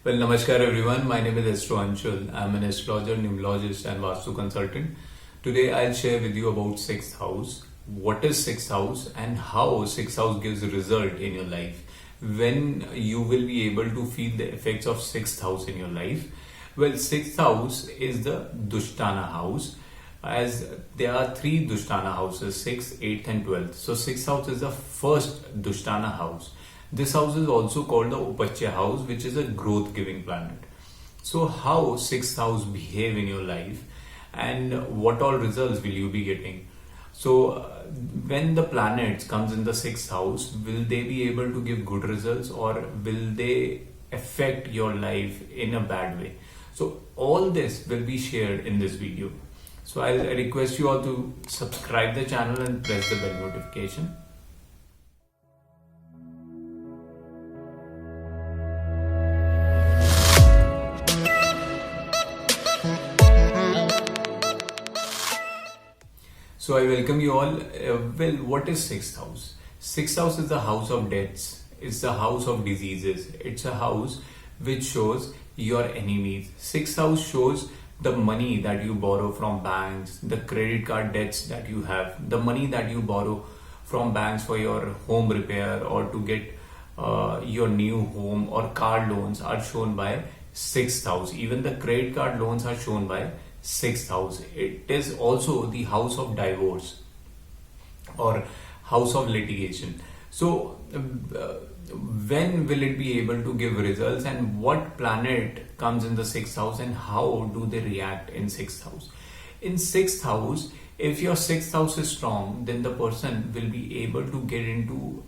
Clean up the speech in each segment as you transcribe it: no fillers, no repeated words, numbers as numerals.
Well, namaskar everyone. My name is Astro Anshul. I'm an astrologer, numerologist, and Vastu consultant. Today, I'll share with you about sixth house. What is sixth house and how sixth house gives a result in your life. When you will be able to feel the effects of sixth house in your life. Well, sixth house is the Dushtana house, as there are three Dushtana houses: 6th, 8th, and 12th. So, sixth house is the first Dushtana house. This house is also called the Upachya house, which is a growth giving planet. So how sixth house behave in your life and what all results will you be getting? So when the planets comes in the sixth house, will they be able to give good results or will they affect your life in a bad way? So all this will be shared in this video. So I request you all to subscribe the channel and press the bell notification. So I welcome you all. Well, what is sixth house? Sixth house is the house of deaths. It's the house of diseases. It's a house which shows your enemies. Sixth house shows the money that you borrow from banks, the credit card debts that you have, the money that you borrow from banks for your home repair or to get your new home or car loans are shown by sixth house. Even the credit card loans are shown by sixth house. It is also the house of divorce or house of litigation. So when will it be able to give results and what planet comes in the sixth house and how do they react in sixth house? In sixth house, if your sixth house is strong, then the person will be able to get into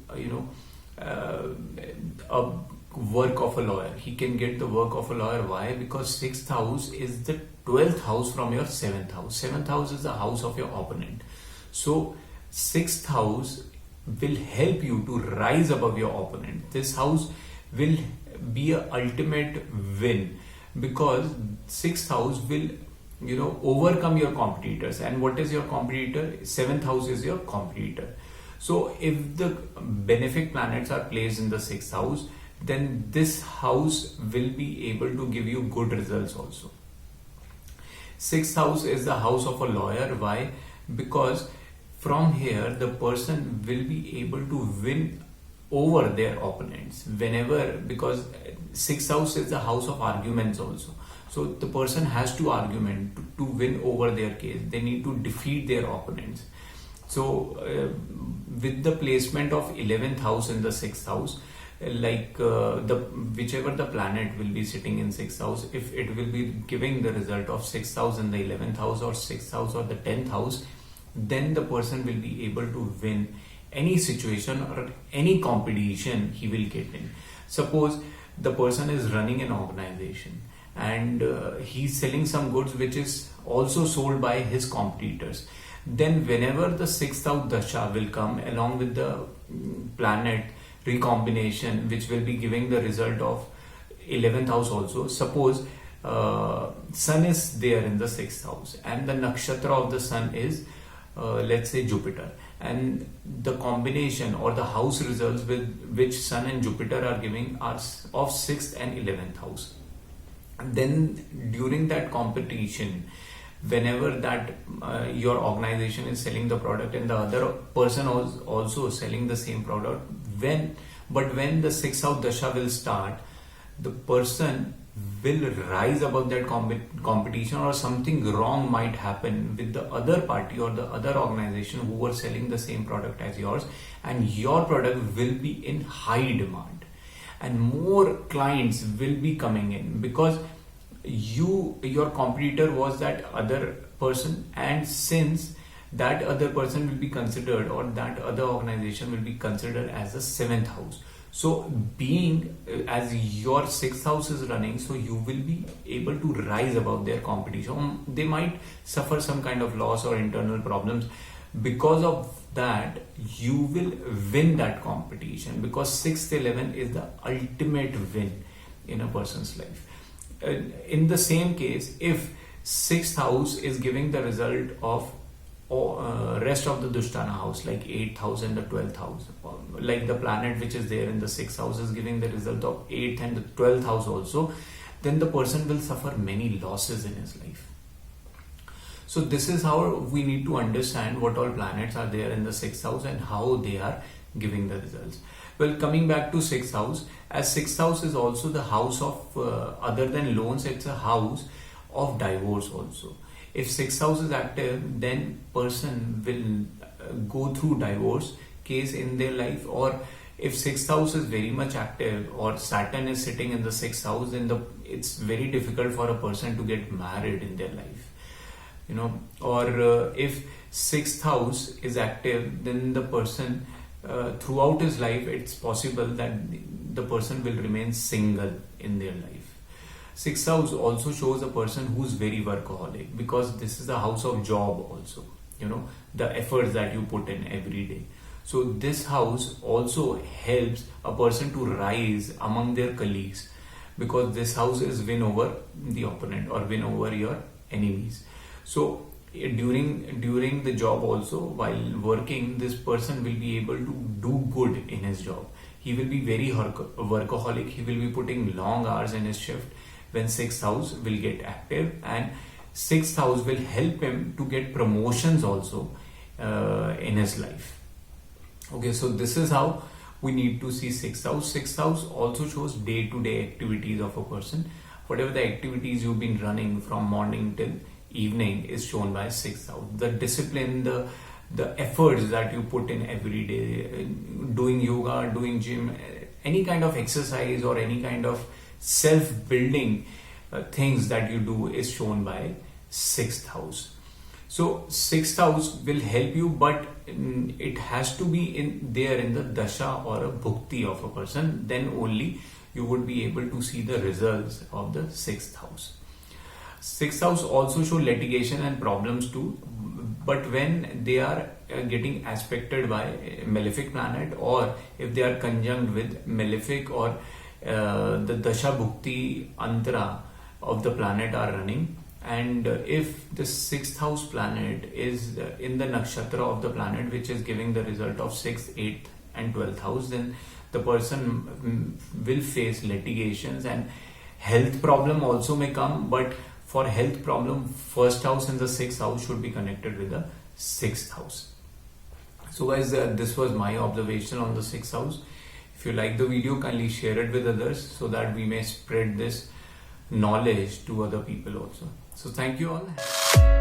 a work of a lawyer. He can get the work of a lawyer. Why? Because sixth house is the 12th house from your seventh house. Seventh house is the house of your opponent. So sixth house will help you to rise above your opponent. This house will be a ultimate win because sixth house will overcome your competitors. And what is your competitor? Seventh house is your competitor. So if the benefic planets are placed in the sixth house, then this house will be able to give you good results also. Sixth house is the house of a lawyer. Why? Because from here the person will be able to win over their opponents because sixth house is the house of arguments also. So the person has to argument to win over their case. They need to defeat their opponents. So with the placement of 11th house in the sixth house, whichever the planet will be sitting in sixth house, if it will be giving the result of sixth house in the 11th house or sixth house or the 10th house, then the person will be able to win any situation or any competition he will get in. Suppose the person is running an organization and he's selling some goods which is also sold by his competitors. Then whenever the sixth house dasha will come along with the planet recombination, which will be giving the result of 11th house also. Suppose sun is there in the sixth house and the nakshatra of the sun is let's say Jupiter, and the combination or the house results with which sun and Jupiter are giving are of 6th and 11th house. And then during that competition, whenever that your organization is selling the product and the other person is also selling the same product, when the sixth house dasha will start, the person will rise above that competition or something wrong might happen with the other party or the other organization who were selling the same product as yours, and your product will be in high demand and more clients will be coming in because your competitor was that other person, and since that other person will be considered or that other organization will be considered as the seventh house. So being as your sixth house is running, so you will be able to rise above their competition. They might suffer some kind of loss or internal problems. Because of that, you will win that competition because 6th 11 is the ultimate win in a person's life. In the same case, if sixth house is giving the result of rest of the Dushtana house, like 8th house and the 12th house, like the planet which is there in the 6th house is giving the result of 8th and the 12th house also, then the person will suffer many losses in his life. So this is how we need to understand what all planets are there in the 6th house and how they are giving the results. Well, coming back to 6th house, as 6th house is also the house of, other than loans, it's a house of divorce also. If 6th house is active, then person will go through divorce case in their life. Or if 6th house is very much active or Saturn is sitting in the 6th house, then it's very difficult for a person to get married in their life. Or if 6th house is active, then the person throughout his life, it's possible that the person will remain single in their life. 6th house also shows a person who's very workaholic, because this is the house of job also, the efforts that you put in every day. So this house also helps a person to rise among their colleagues, because this house is win over the opponent or win over your enemies. So during the job also, while working, this person will be able to do good in his job. He will be very workaholic. He will be putting long hours in his shift when 6th house will get active, and 6th house will help him to get promotions also in his life. Okay, so this is how we need to see 6th house. 6th house also shows day-to-day activities of a person. Whatever the activities you've been running from morning till evening is shown by 6th house. The discipline, the efforts that you put in every day, doing yoga, doing gym, any kind of exercise or any kind of self-building things that you do is shown by 6th house. So 6th house will help you, but it has to be there in the dasha or a bhukti of a person. Then only you would be able to see the results of the 6th house. 6th house also show litigation and problems too, but when they are getting aspected by a malefic planet, or if they are conjunct with malefic, or the dasha bhukti antara of the planet are running, and if the 6th house planet is in the nakshatra of the planet, which is giving the result of 6th, 8th and 12th house, then the person will face litigations, and health problem also may come. But for health problem, 1st house and the 6th house should be connected with the 6th house. So guys, this was my observation on the 6th house. If you like the video, kindly share it with others so that we may spread this knowledge to other people also. So thank you all.